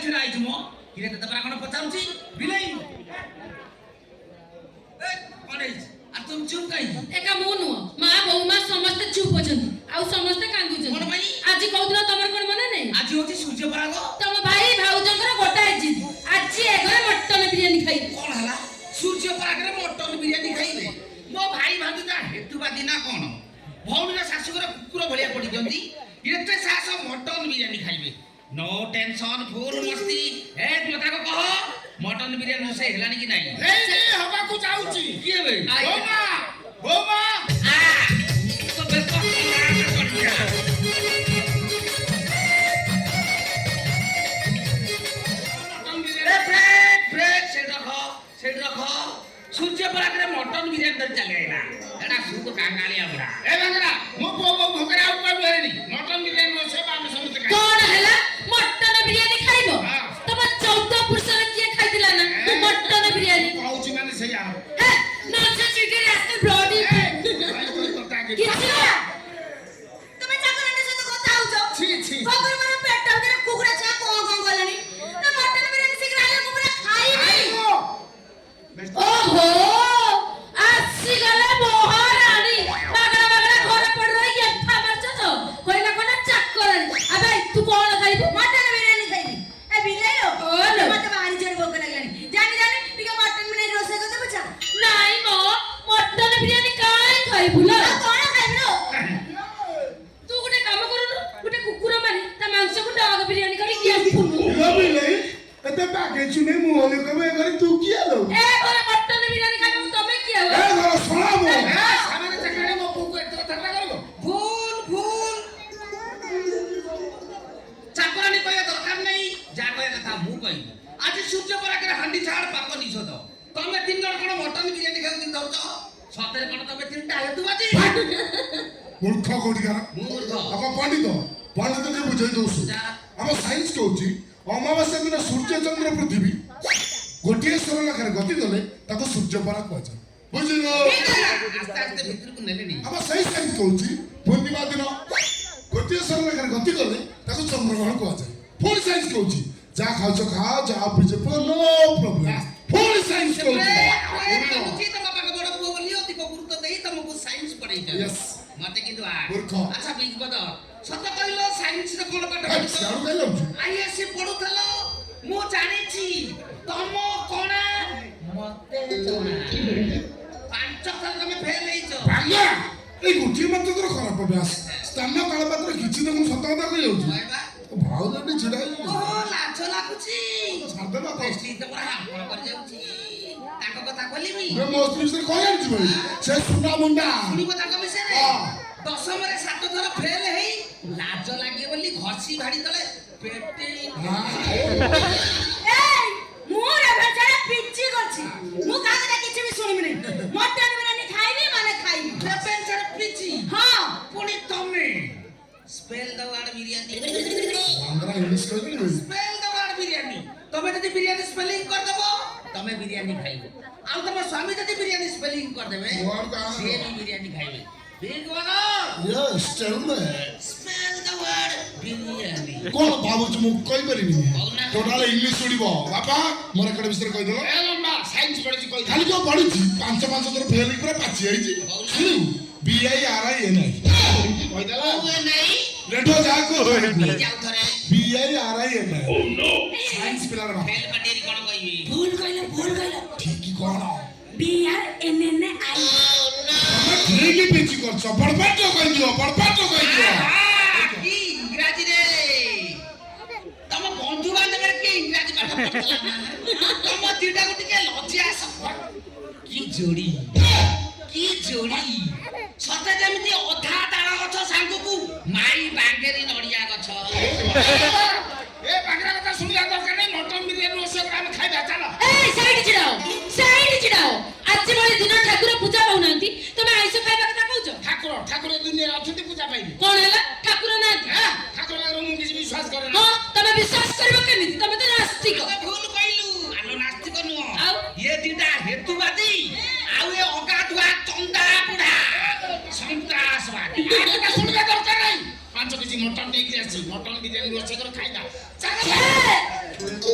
ଛିଡ଼ା ହେଇଛୁ ମୋ କିରେ ତତେ ପରା କ'ଣ ପଚାରୁଛି ବିଲେଇ କ'ଣ ହେଇଛି ଆଉ ତୁମ ଚୁପ୍ କାହିଁକି ଏକା ମୁଁ ନୁହଁ ମା ବୋଉ ମା ସମସ୍ତେ ଚୁପ୍ ଅଛନ୍ତି ଆଉ ସମସ୍ତେ କାନ୍ଦୁଛନ୍ତି କ'ଣ ପାଇଁ ଆଜି କହୁଦିନ ତମର କ'ଣ ମନେ ନାହିଁ ଆଜି ହେଉଛି ସୂର୍ଯ୍ୟ ପରାଗ ତମ ଭାଇ ଭାଉଜଙ୍କର ଗୋଟାଏ ଜିଦ୍ ଆଜି ଏ ଘରେ ମଟନ ବିରିୟାନୀ ଖାଇବେ କ'ଣ ହେଲା ସୂର୍ଯ୍ୟ ପରାଗରେ ମଟନ ବିରିୟାନୀ ଖାଇବେ ମୋ ଭାଇ ଭାଉଜଟା ହେତୁବାଦୀ ନା କ'ଣ ଭଉଣୀର ଶାଶୁଘର କୁକୁର ଭଳିଆ ପଡ଼ିଛନ୍ତି ଏତେ ସାହସ ମଟନ ବିରିୟାନୀ ଖାଇବେ नो टेंशन फुल मस्ती ए तू ताको कह मटन बिरयानी रोसे हेलानी कि नाही ए हवा को जाउची किए बे बोमा आ तो बेस्ट ना कर दिया मटन बिरयानी ब्रेक से रखो सूर्य परागरे मटन बिरयानी दर चले ना एडा सुतो कांगालिया बुरा ए बंगरा मो भोकरा ऊपर बेनी मटन बिरयानी रोसे बामे समझ के कौन हैला मटन बिरयानी खाइबो तब 14 पुरुष किए खाइदिला ना मटन बिरयानी कहउची माने सही आ हे नॉनसेंस चिटिरे आस्ते ब्लडी किछि ना তুমি চাকরান্ডে সাথে কথা হউছো ছি ছি বাবুর মনে পেটটা ভিতরে কুকুরা ছা কোন গলানি না মটন বিরিয়ানি শিখরা আলে মু পুরা খাইবি ओहो आसी गले मोहरानी बागड़ा बागड़ा घर पड़ रही है फामर तो कोइला कोना चक्कर अबे तू कोन खाइबो मटन बिरियानी खाइबी ए बिलेलो ओलो मते भारी जोर भोक लागलानी जानी जानी टिके मटन बिरियानी रोसे को देबो छा नाई मो मटन बिरयानी काई खाइबु लो कोन खाइबो तू गुटे काम करूनु गुटे कुकुर माने ता मांस को डॉग बिरयानी करी किया फुनु लबी ले एते पाके चुने मु होले कबे करे तू किया लो ए घरे मटन बिरयानी खाइबु तमे किया हो ए घर सोना मो सामने चकड़े मो पुको एते कथा करबो भूल चाकरानी कहया दरकार नहीं जा कहया कथा मु कहि आज सूर्य परागरे हांडी छाड़ पाक निषोध तमे तीन जण कोन मटन बिरयानी खाउ दिन दउछ सतरे कोन तमे तीनटा हेतुबाजी मूर्ख कोडिकार मूर्ख अब पंडित के बुझाई दोसु हम साइंस कहउची अमावास्या दिन सूर्य चंद्र पृथ्वी गोटिए स्तर लाखरे गति दले ताको सूर्य पराग कहजा बुझिलो आस्ते आस्ते भीतर को नेले नी हम सही साइंस कहउची पूर्णिमा दिन गोटिए स्तर लाखरे गति दले ताको चंद्रग्रहण कहजा फुल साइंस कहउची जा खाओ खा जा पिजे नो प्रॉब्लम फुल साइंस कहउची उचित बाबा के बड़ पुओ बोलियो ती को गुरुत्व देई तुमको साइंस पढ़ाई जा यस मते किंतु आ मूर्ख अच्छा बीज बद सत कहिलो साइंस रे कोन पाठ ए सारू कहलो आईएससी पढुथलो मु जानिछि तम कोना मते जणा पांच थर तमे फेल हेइछो भाग्या ए गोटिए मात्र तर खराब अभ्यास स्तम्भ काल पात्र किछि न सत कथा कहि जाउची भाईबा भाउजटी छिडाई ओ लाज लागुछि साधे ना टेस्टी तो पूरा हां कर जाउछि ताको कथा बोलिबी रे मो स्त्री से कह जाउची भाई से सुना मुंडा सुनिबो ताको विषय रे दशमरे 7 थर फेल हेई लाज लागे बोली घसी भाडी तले पेटे ए मोर बेचारा पिच्ची करछि मु कागदा किछि भी सुनिबि नै मटन बिरियानी खाइबी माने खाइबी पेंचर पिची हां पुनी तमे spell the word biryani Andhra English कहली भाई स्पेल द वर्ड बिरयानी तमे जदी बिरयानी स्पेलिंग कर देबो तमे बिरयानी खाइबो आ तमे स्वामी जदी बिरयानी स्पेलिंग कर देबे से भी बिरयानी खाइबे big one yes tell me spell the word biryani कोन बाबूज मु कहि परिबी टोटल इंग्लिश सुनिबो बापा मोर एकड विषय कहि देलो ए लम्बा साइंस पढिछि कहि खाली को पढिछि पांच थर फेल पूरा पाछि आइछि सुनु B I R I N I कहि देला ओए नहीं रेडो जाको जाऊ थरे B I R I N I oh no science पिलार बा फेल कटेरी कोन कहिबी भूल कइला ठीक की कोन B R N N I ठीक ही पिछि कर बड़पाट कहि दियो की इंग्रजी रे तम बंधु बांधव के इंग्रजी पाठ पढला तम दिटा गुटी के लज्जा सब की जोड़ी सते जेमिति अधा तारा गछ सांगु को माई बांगेरी नडिया गछ ए बांगरा कथा सुनिया दरकार नै मटन बिरयानी ओसे हम खाइबा चलो ए साइड चिड़ाओ आज बळे दिन ठाकुर पूजा होउनांती तमे आइसो खाइबा कथा कहउछ ठाकुर दुनिया अछंती पूजा पाइबे कोन हैला ठाकुर ना ठाकुर लागरो मु किछि विश्वास करे ना हां तमे विश्वास करबो केमिति तमे तो नास्तिक भूल कइलु आलो नास्तिक नुह आउ ये दिटा हेतुवादी आउ ए अगाधुआ चंदा बुढा संत्रासवादी आटा सुनिया दरकार नै 5 केजी मटन देकी आछि मटन बिरयानी रोसे कर खाइबा चलो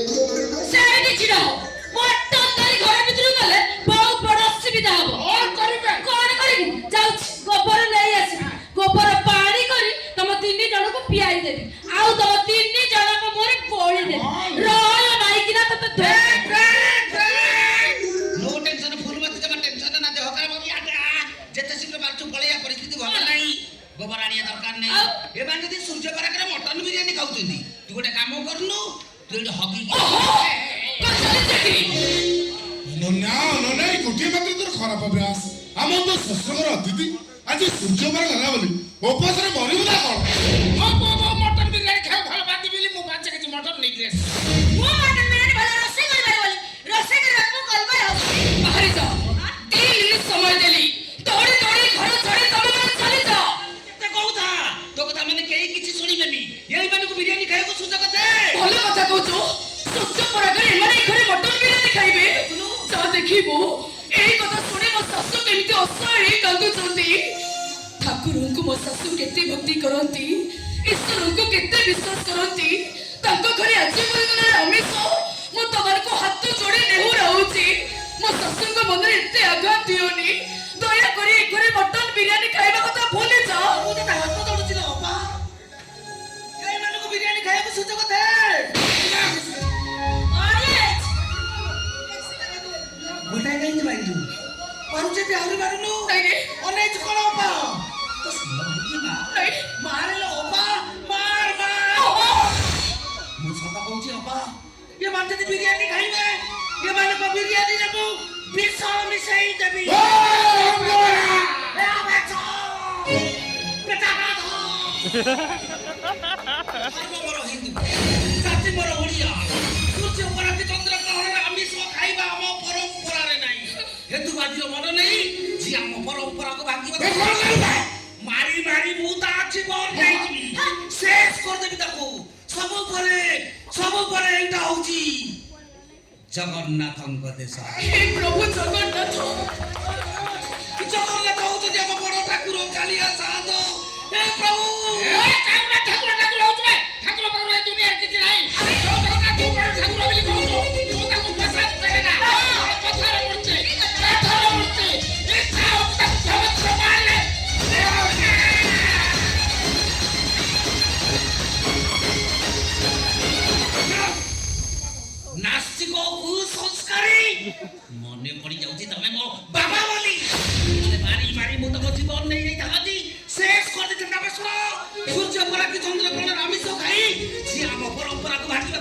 କାମ କରୁନୁ ତୁ ଏଠି ହଗି ଅନନ୍ୟା ଏଇ ଗୋଟିଏ ମାତ୍ର ତୋର ଖରାପ ଅଭ୍ୟାସ। ଆମ ତ ଶ୍ୱଶୁରଙ୍କର ଅତିଥି ଆଜି ସୂର୍ଯ୍ୟବାର ଗଲା ବୋଲି ଉପାସରେ ମରିବୁ ନା କଣ? ମଟନ ବିରିୟାନୀ ଖାଇବା ଭଲ ପାଆନ୍ତି ବୋଲି ମୁଁ 5 କେଜି ମଟନ ନେଇକି ଆସିଛି। ମୁଁ ମଟନ ବିରିୟାନୀ ଭଲ ରୋଷେଇ କରିପାରେ ବୋଲି ରୋଷେଇ କରିବାକୁ ମୁଁ କଲବାର ବାହାରି ଯାଅ 3 ମିନିଟ୍ ସମୟ ଦେଲି ଦୌଡ଼ି ଦୌଡ଼ି ଘର ଛାଡ଼ି ତମେ ମାନେ ଚାଲି ଯାଅ। କେତେ କହୁଥା ତୋ କଥା ମାନେ କେହି କିଛି ଶୁଣିବେନି। ଏଇମାନଙ୍କୁ ବିରିୟାନୀ ଖାଇବାକୁ ସୁଯୋଗ ଦେ। ଭଲ କଥା କହୁଛୁ ସୂର୍ଯ୍ୟ ପରାଗରେ ଏମାନେ ଏ ଘରେ ମଟନ ବିରିୟାନୀ ଖାଇବେ ଯା ଦେଖିବୁ। ଏଇ କଥା ଶୁଣି ମୋ ଶାଶୁ କେମିତି ଅସହାୟ କାନ୍ଦୁଛନ୍ତି। ଠାକୁରଙ୍କୁ ମୋ ଶାଶୁ କେତେ ଭକ୍ତି କରନ୍ତି ଈଶ୍ୱରଙ୍କୁ କେତେ ବିଶ୍ୱାସ କରନ୍ତି। ତାଙ୍କ ଘରେ ଆଜି ପର୍ଯ୍ୟନ୍ତ ଆମିଷ ମୁଁ ତମମାନଙ୍କୁ ହାତ ଯୋଡ଼ି ନେହୁରାଉଛି। ମୋ ଶାଶୁଙ୍କ ମନରେ ଏତେ ଆଘାତ ଦିଅନି। ଦୟାକରି ଏ ଘରେ ମଟନ ବିରିୟାନୀ ଖାଇବା କଥା ଭୁଲି ଯାଅ। ମୁଁ ତତେ ହାତ ଧରୁଛି ଲୋ ଅପା। ଏଇମାନଙ୍କୁ ବିରିୟାନୀ ଖାଇବାକୁ ସୁଯୋଗ ଦେ। ଗୋଟାଏ କାହିଁକି ମାରିଲୁ? ମାରୁଛେ ବି ଆହୁରି ମାରୁନୁ। ଅନେକ କଣ ଅପା? ତ ସାନ ଭାଇକି ମାରେ ଲୋ ଅପା। ମାର। ମୁଁ ସତ କହୁଛି ଅପା ଏମାନେ ଯଦି ବିରିୟାନୀ ଖାଇବେ ଏମାନଙ୍କ ବିରିୟାନୀରେ ମୁଁ ବିଷ ମିଶେଇ ଦେବି। ମୋର ହିନ୍ଦୁ ଜାତି ମୋର ଓଡ଼ିଆ। ସୂର୍ଯ୍ୟ ପରାଗି ଚନ୍ଦ୍ର ଗ୍ରହଣରେ ଆମିଷ ଖାଇବା ଆମ ପରମ୍ପରାରେ ନାହିଁ। ହେତୁବାଦୀର ମନ ନେଇ ଯିଏ ଆମ ପରମ୍ପରାକୁ ଭାଙ୍ଗିବ ମାରି ମାରି ମୁଁ ତା ଜୀବନ ନେଇଯିବି। ଶେଷ କରିଦେବି ତାକୁ। ସବୁ ପରେ ଏଇଟା ହଉଛି ଜଗନ୍ନାଥଙ୍କ ଦେଶ। ହେ ପ୍ରଭୁ ଜଗନ୍ନାଥ ଜଗନ୍ନାଥ ହଉଛନ୍ତି ଆମ ବଡ଼ ଠାକୁର କାଳିଆ ସାଧ। ହେ ପ୍ରଭୁ ଠାକୁର ହଉଛୁ ଠାକୁର ପାଖରେ ଏ ଦୁନିଆରେ କିଛି ନାହିଁ। ଠାକୁର ବୋଲି କହୁଛୁ ତୁ ତାକୁ ପଚାର କରେ ନା ପଥର ମୂର୍ତ୍ତି ଇଚ୍ଛା ହଉଛି ତାକୁ ପବିତ୍ର ମାରିଲେ। ନାସ୍ତିକ କୁସଂସ୍କାରୀ ମନେ ପଡି ଯାଉଛି ତମେ ମୋ ବାବା ବୋଲି। ମାରି ମୁଁ ତମ ଜୀବନ ନେଇ ଯାଇଥାନ୍ତି। ଶେଷ କରିଦେଇଥାନ୍ତି। ଆମେ ଶୁଣ ସୂର୍ଯ୍ୟ ପରାଗି ଚନ୍ଦ୍ର ଗ୍ରହଣରେ ଆମିଷ ଖାଇ ଯିଏ ଆମ ପରମ୍ପରାକୁ ଭାଙ୍ଗିବ